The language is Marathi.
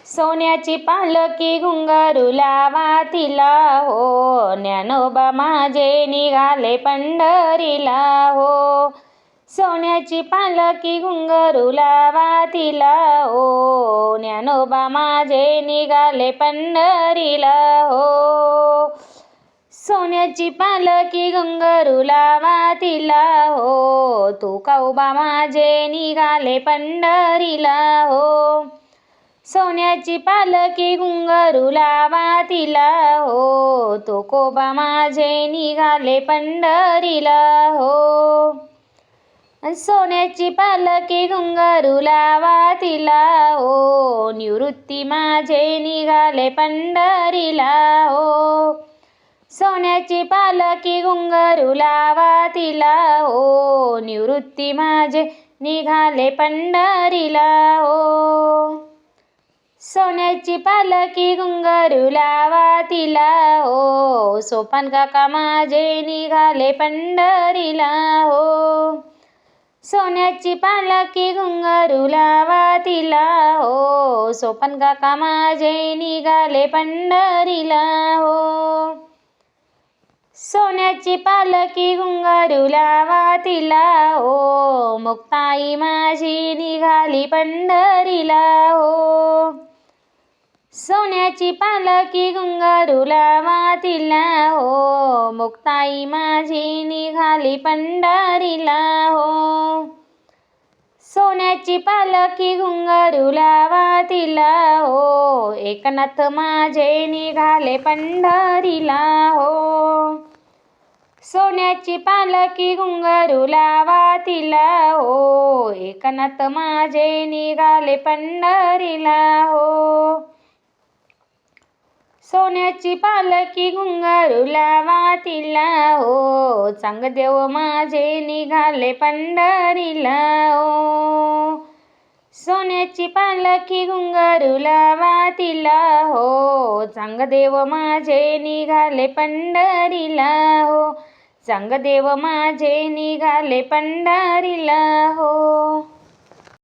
सोन्याची पालखी घुंगरू लावा तिला हो, ज्ञानोबा माझे निघाले पंढरीला हो. सोन्याची पालखी घुंगरू लावा तिला हो, ज्ञानोबा माझे निघाले पंढरीला हो. सोन्याची पालखी घुंगरू लावा तिला हो, तुकोबा माझे निघाले पंढरीला हो. सोन्याची पालखी घुंगरू लावा तिला हो, तुकोबा माझे निघाले पंढरीला हो. सोन्याची पालखी घुंगरू लावा तिला हो, निवृत्ती माझे निघाले पंढरीला हो. सोन्याची पालखी घुंगरू लावा तिला हो, निवृत्ती माझे निघाले पंढरीला हो. सोन्याची पालखी घुंगरू लावा तिला हो, सोपान काका माझे निघाले पंढरीला हो. सोन्याची पालखी घुंगरू लावा तिला हो, सोपान काका माझे निघाले पंढरीला हो. सोन्याची पालखी घुंगरू लावा तिला हो, मुक्ताई माझी निघाली पंढरीला हो. सोन्याची पालखी घुंगरू लावा तिला हो, मुक्ताई माझी निघाली पंढरीला हो. सोन्याची पालखी घुंगरू लावा तिला हो, एकनाथ माझे निघाले पंढरीला हो. सोन्याची पालखी घुंगरू लावा तिला हो, एकनाथ माझे निघाले पंढरीला हो. सोन्याची पालखी घुंगरू लावा तिला हो, चांगदेव माझे निघाले पंढरीला हो. सोन्याची पालखी घुंगरू लावा तिला हो, चांगदेव माझे निघाले पंढरीला हो. चांगदेव माझे निघाले पंढरीला हो.